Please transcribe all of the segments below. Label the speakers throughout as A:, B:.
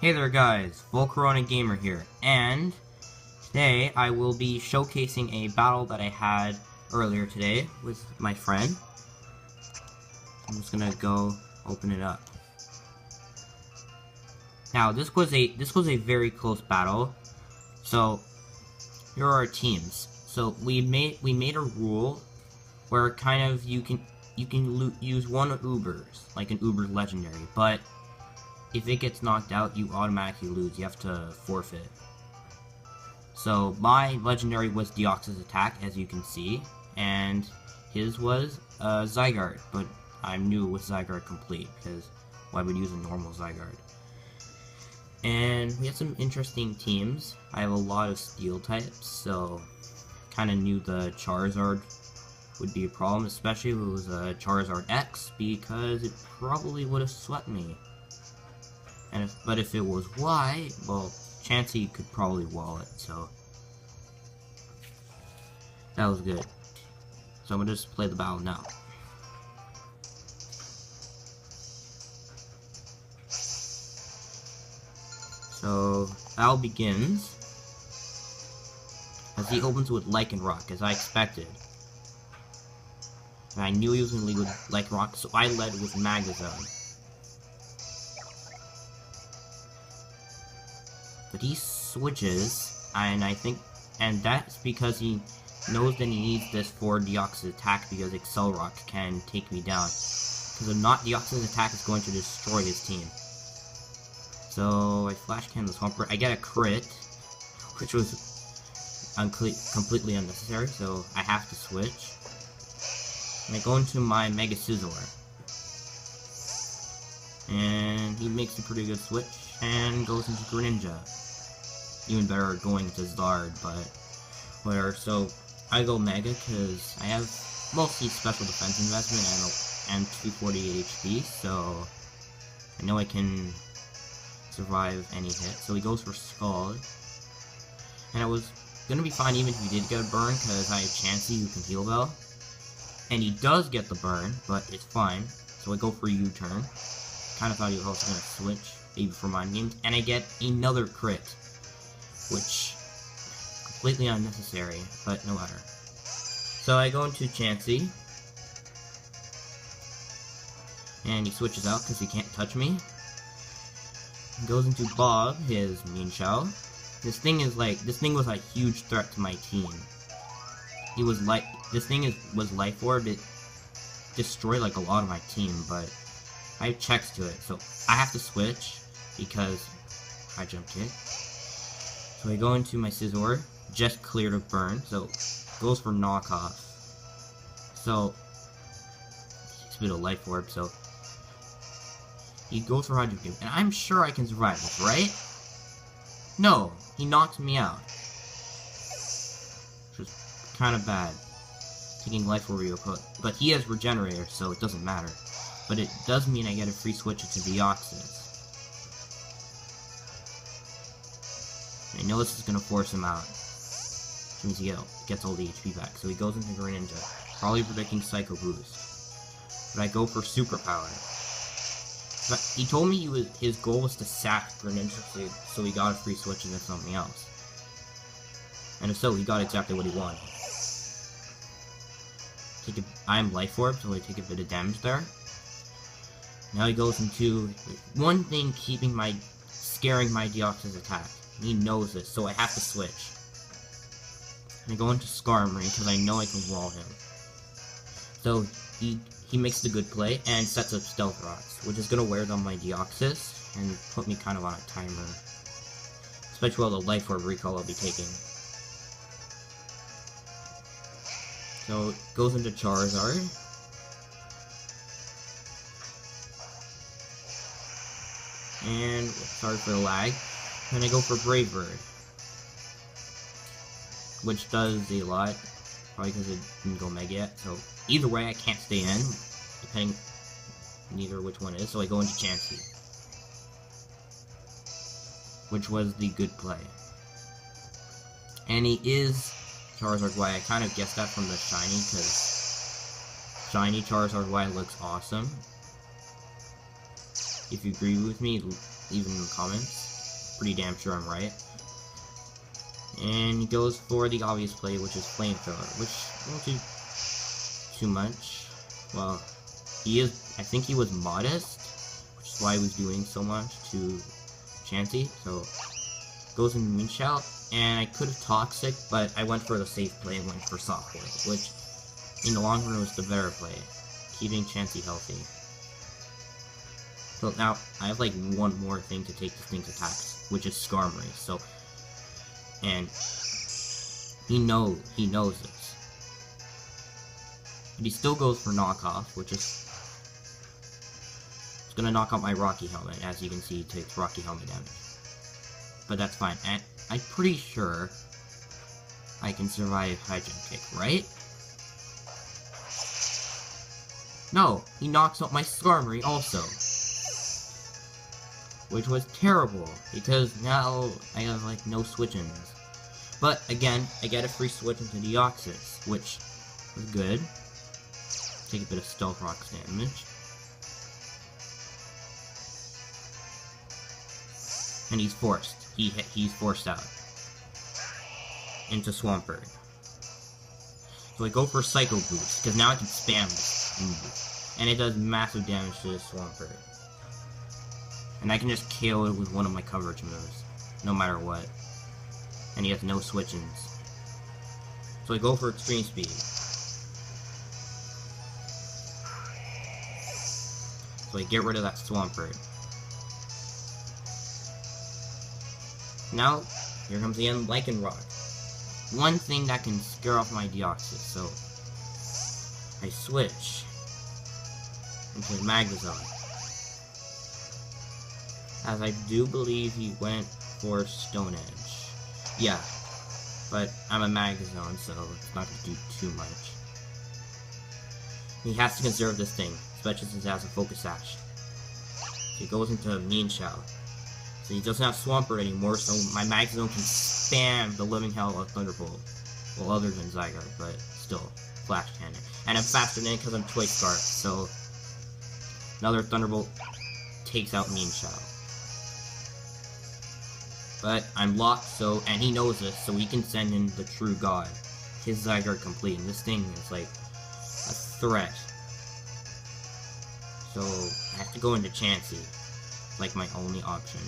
A: Hey there guys, Volcarona Gamer here, and today I will be showcasing a battle that I had earlier today with my friend. I'm just gonna go open it up. Now this was a very close battle. So here are our teams. So we made a rule where kind of you can use one Ubers, like an Uber legendary, but if it gets knocked out, you automatically lose. You have to forfeit. So my legendary was Deoxys attack, as you can see, and his was Zygarde, but I knew it was Zygarde complete, because why would use a normal Zygarde? And we had some interesting teams. I have a lot of steel types, so kind of knew the Charizard would be a problem, especially if it was a Charizard X, because it probably would have swept me. But if it was Y, well, Chansey could probably wall it, so that was good. So I'm gonna just play the battle now. So battle begins as he opens with Lycanroc, as I expected. And I knew he was gonna lead with Lycanroc, so I led with Magazone. But he switches, and that's because he knows that he needs this for Deoxys attack, because Accelerock can take me down. Because if not, Deoxys attack is going to destroy his team. So I flash can the Swampert. I get a crit, which was completely unnecessary, so I have to switch. And I go into my Mega Scizor. And he makes a pretty good switch and goes into Greninja. Even better going to Zard, but whatever. So I go Mega because I have mostly special defense investment and 248 HP, so I know I can survive any hit. So he goes for Scald, and I was gonna be fine even if he did get a burn because I have Chansey who can heal Bell, and he does get the burn, but it's fine. So I go for U-turn. Kind of thought he was also gonna switch, maybe for mind games, and I get another crit, which completely unnecessary, but no matter. So I go into Chansey, and he switches out because he can't touch me. He goes into Bob, his Mean Shell. This thing was a huge threat to my team. Was Life Orb. It destroyed like a lot of my team, but I have checks to it, so I have to switch because I jump kick. So I go into my Scizor, just cleared of burn, so goes for knockoff. So he's a bit of Life Orb, so he goes for Hydro Cube, and I'm sure I can survive this, right? No, he knocks me out. Which is kind of bad. Taking Life Orb real, but he has Regenerator, so it doesn't matter. But it does mean I get a free switch into Deoxys. I know this is going to force him out, which means he gets all the HP back. So he goes into Greninja, probably predicting Psycho Boost. But I go for Superpower. But he told me his goal was to sack Greninja, so he got a free switch into something else. And if so, he got exactly what he wanted. I'm Life Orb, so I take a bit of damage there. Now he goes into one thing scaring my Deoxys attack. He knows this, so I have to switch. And I go into Skarmory because I know I can wall him. So he makes the good play and sets up Stealth Rocks, which is gonna wear down my Deoxys and put me kind of on a timer. Especially all the Life Orb recall I'll be taking. So it goes into Charizard. And sorry for the lag. Then I go for Brave Bird, which does a lot, probably because it didn't go Mega yet. So either way, I can't stay in, depending neither which one is. So I go into Chansey, which was the good play. And he is Charizard Y. I kind of guessed that from the shiny, because shiny Charizard Y looks awesome. If you agree with me, leave it in the comments. pretty damn sure I'm right. And he goes for the obvious play, which is Flamethrower, which won't do too much. Well, I think he was modest, which is why he was doing so much to Chansey. So, goes into Mean Shout, and I could have Toxic, but I went for the safe play and went for Soft Boil, which in the long run was the better play, keeping Chansey healthy. So now, I have like one more thing to take this thing's attacks, which is Skarmory, so, and he knows this. But he still goes for Knockoff, which is, it's gonna knock out my Rocky Helmet, as you can see, he takes Rocky Helmet damage. But that's fine, and I'm pretty sure I can survive High Jump Kick, right? No, he knocks out my Skarmory also. Which was terrible, because now I have, like, no switch-ins. But, again, I get a free switch into Deoxys, which was good. Take a bit of Stealth Rock's damage. And he's forced. He's forced out. Into Swampert. So I go for Psycho Boost, because now I can spam this move. And it does massive damage to this Swampert. And I can just KO it with one of my coverage moves, no matter what. And he has no switch-ins. So I go for Extreme Speed. So I get rid of that Swampert. Now, here comes the end Lycanroc. One thing that can scare off my Deoxys, so I switch into Magnezone. As I do believe he went for Stone Edge. Yeah, but I'm a Magnezone, so it's not going to do too much. He has to conserve this thing, especially since it has a Focus Sash. So he goes into Mean Shout. So he doesn't have Swampert anymore, so my Magnezone can spam the living hell of Thunderbolt. Well, other than Zygarde, but still, Flash Cannon. And I'm faster than it because I'm Choice Scarf, so another Thunderbolt takes out Mean Shout. But I'm locked, so, and he knows this, so he can send in the True God. His Zygarde complete, and this thing is like a threat. So I have to go into Chansey, like my only option.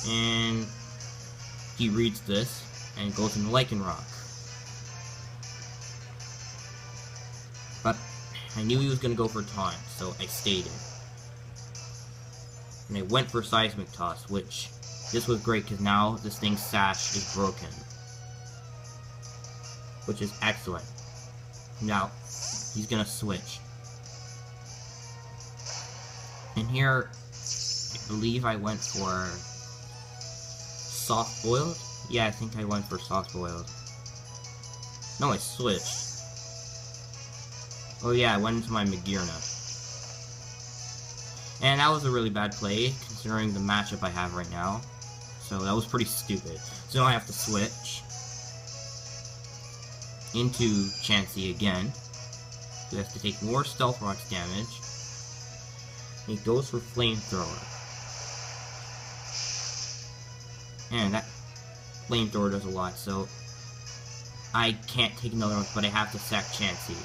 A: And he reads this and goes into Lycanroc. But I knew he was gonna go for Taunt, so I stayed in. And I went for Seismic Toss, which, this was great because now this thing's sash is broken. Which is excellent. Now, he's gonna switch. And here, I believe I went for Soft Boiled? Yeah, I think I went for Soft Boiled. No, I switched. Oh yeah, I went into my Magearna. And that was a really bad play, considering the matchup I have right now. So that was pretty stupid. So now I have to switch into Chansey again. He has to take more Stealth Rock's damage. And he goes for Flamethrower. And that Flamethrower does a lot, so I can't take another one, but I have to sack Chansey.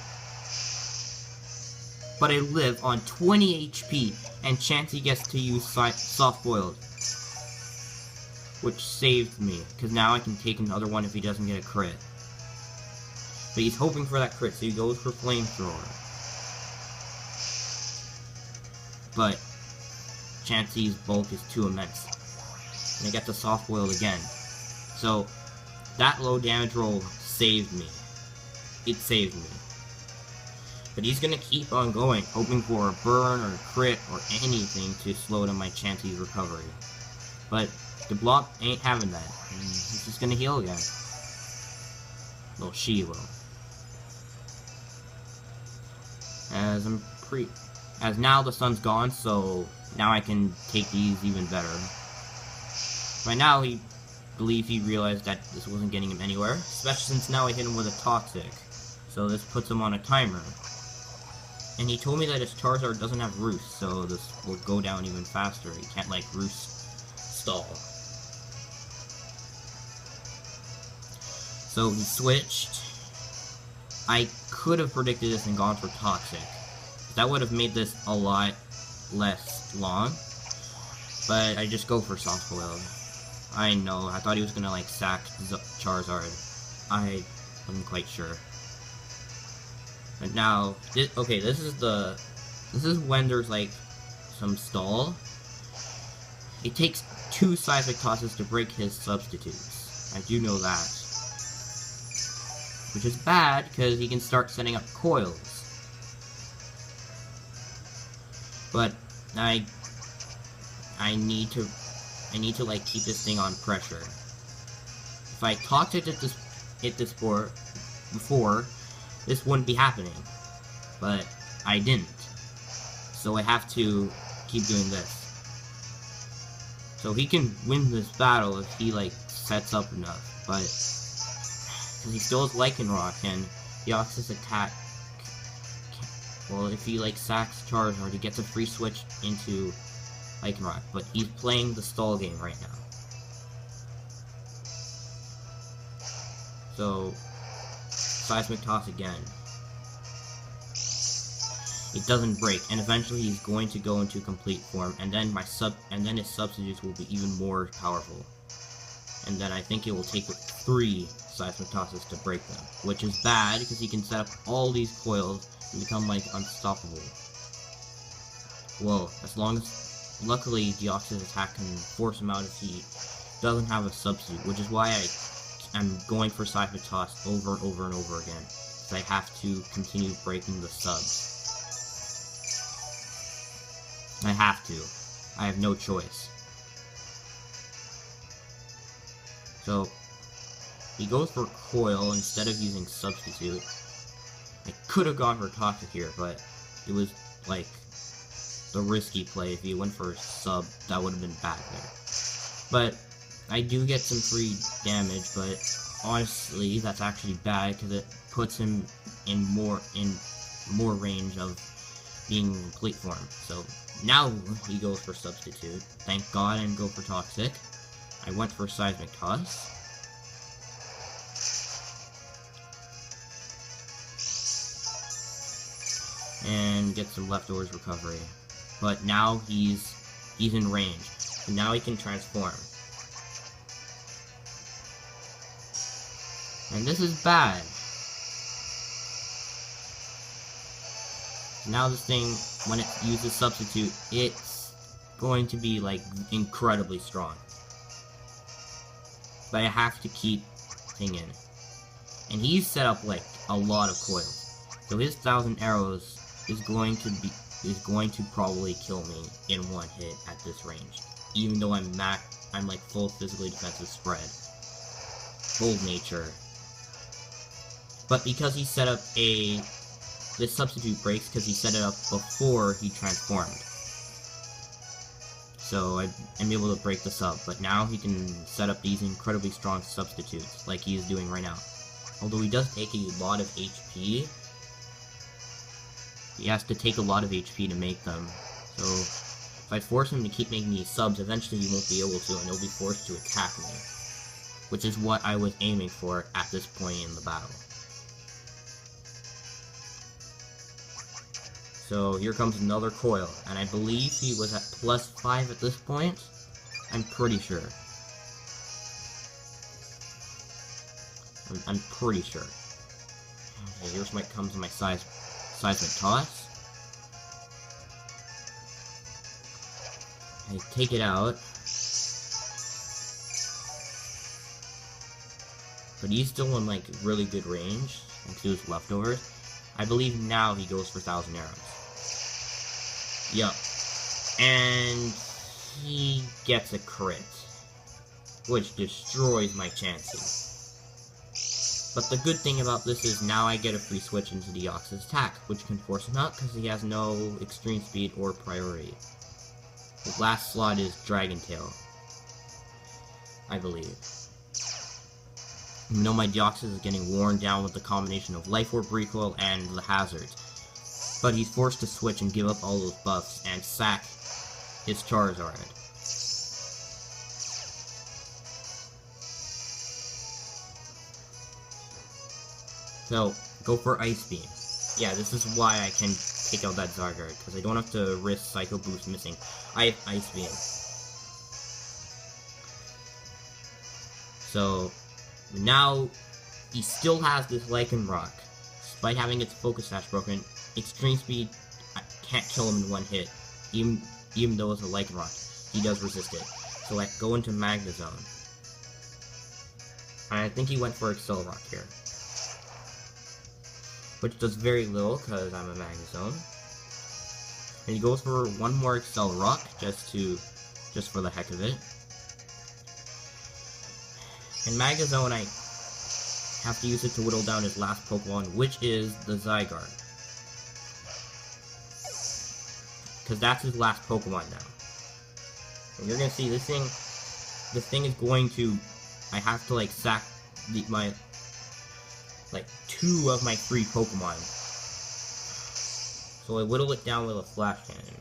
A: But I live on 20 HP, and Chansey gets to use Soft Boiled. Which saved me, because now I can take another one if he doesn't get a crit. But he's hoping for that crit, so he goes for Flamethrower. But Chansey's bulk is too immense. And I get the Soft Boiled again. So, that low damage roll saved me. It saved me. But he's gonna keep on going, hoping for a burn or a crit or anything to slow down my Chansey's recovery. But the block ain't having that. And he's just gonna heal again. Well, she will. As now the sun's gone, so now I can take these even better. By now he realized that this wasn't getting him anywhere, especially since now I hit him with a Toxic. So this puts him on a timer. And he told me that his Charizard doesn't have Roost, so this will go down even faster. He can't, like, Roost stall. So he switched. I could have predicted this and gone for Toxic. That would have made this a lot less long. But I just go for Soft Boiled. I know, I thought he was gonna, like, sack Charizard. I wasn't quite sure. But now, okay, this is when there's, like, some stall. It takes 2 Seismic Tosses to break his substitutes. I do know that. Which is bad, because he can start setting up coils. But, I need to, like, keep this thing on pressure. If I Toxic at this before, this wouldn't be happening, but I didn't, so I have to keep doing this. So he can win this battle if he, like, sets up enough, but because he still has Lycanroc, and Deoxys attack, well, if he, like, sacks Charizard, he gets a free switch into Lycanroc, but he's playing the stall game right now. So Seismic Toss again. It doesn't break, and eventually he's going to go into complete form, and then his substitutes will be even more powerful. And then I think it will take 3 Seismic Tosses to break them, which is bad because he can set up all these coils and become, like, unstoppable. Well, as long as luckily Deoxys attack can force him out if he doesn't have a substitute, which is why I'm going for Seismic Toss over and over and over again, because I have to continue breaking the subs. I have to. I have no choice. So, he goes for Coil instead of using Substitute. I could have gone for Toxic here, but it was, like, the risky play. If he went for a sub, that would have been bad there. But I do get some free damage, but honestly, that's actually bad because it puts him in more range of being in complete form. So now he goes for Substitute. Thank God I didn't go for Toxic. I went for Seismic Toss. And get some leftovers recovery. But now he's in range. So now he can transform. And this is bad. Now this thing, when it uses Substitute, it's going to be, like, incredibly strong. But I have to keep thing in. And he's set up, like, a lot of coils. So his 1,000 arrows is going to probably kill me in one hit at this range. Even though I'm like full physically defensive spread. Bold nature. But because he set up this substitute breaks because he set it up before he transformed. So I'm able to break this up, but now he can set up these incredibly strong substitutes, like he is doing right now. Although he does take a lot of HP, he has to take a lot of HP to make them. So if I force him to keep making these subs, eventually he won't be able to, and he'll be forced to attack me. Which is what I was aiming for at this point in the battle. So here comes another coil, and I believe he was at +5 at this point. I'm pretty sure. I'm pretty sure. Okay, here's what comes in my Seismic Toss. I take it out. But he's still in, like, really good range, thanks to his leftovers. I believe now he goes for 1,000 arrows. Yup. And he gets a crit, which destroys my chances. But the good thing about this is now I get a free switch into Deoxys attack, which can force him out because he has no extreme speed or priority. The last slot is Dragon Tail, I believe. Even though my Deoxys is getting worn down with the combination of Life Orb recoil and the hazards. But he's forced to switch and give up all those buffs and sack his Charizard. So, go for Ice Beam. Yeah, this is why I can take out that Zygarde, because I don't have to risk Psycho Boost missing. I have Ice Beam. So, now, he still has this Lycanroc. Despite having its Focus Sash broken, Extreme Speed, I can't kill him in one hit. Even though it's a Lycanroc, he does resist it. So I go into Magnezone. And I think he went for Accelerock here. Which does very little, because I'm a Magnezone. And he goes for one more Accelerock, just for the heck of it. In Magnezone, I have to use it to whittle down his last Pokemon, which is the Zygarde. Because that's his last Pokemon now. And you're gonna see this thing is going to, I have to like sack my 2 of my 3 Pokemon. So I whittle it down with a Flash Cannon.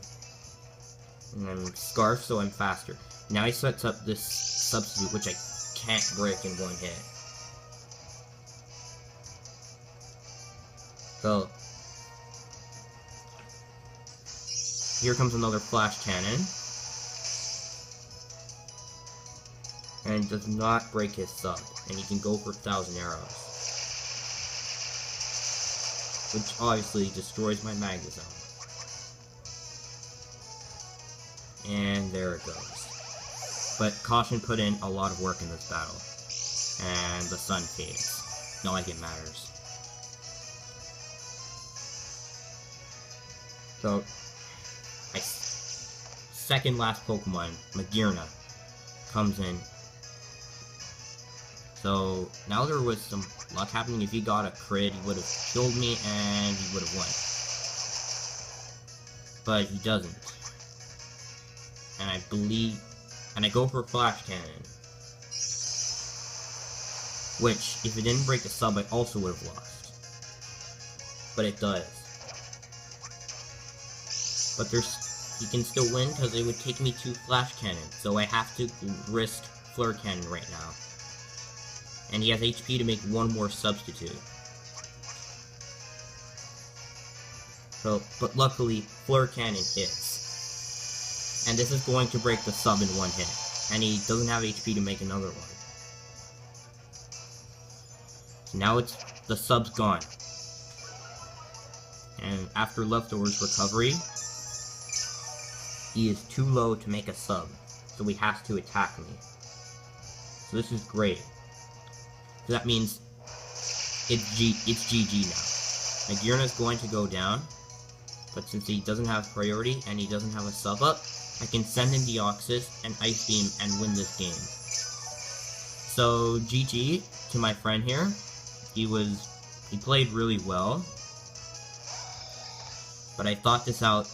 A: And then Scarf, so I'm faster. Now he sets up this substitute, which I can't break in one hit. So, here comes another Flash Cannon. And it does not break his sub. And he can go for 1,000 arrows. Which obviously destroys my Magnezone. And there it goes. But Caution put in a lot of work in this battle. And the sun fades. Not like it matters. So, my second last Pokemon, Magearna, comes in. So, now there was some luck happening. If he got a crit, he would have killed me and he would have won. But he doesn't. And I go for Flash Cannon. Which, if it didn't break the sub, I also would have lost. But it does. But he can still win because it would take me 2 Flash Cannons. So I have to risk Flare Cannon right now. And he has HP to make one more substitute. So, but luckily, Flare Cannon hits. And this is going to break the sub in one hit. And he doesn't have HP to make another one. So now the sub's gone. And after Leftover's recovery, he is too low to make a sub. So he has to attack me. So this is great. So that means it's GG now. Magearna is going to go down, but since he doesn't have priority and he doesn't have a sub up, I can send in Deoxys and Ice Beam and win this game. So GG to my friend here. He played really well, but I thought this out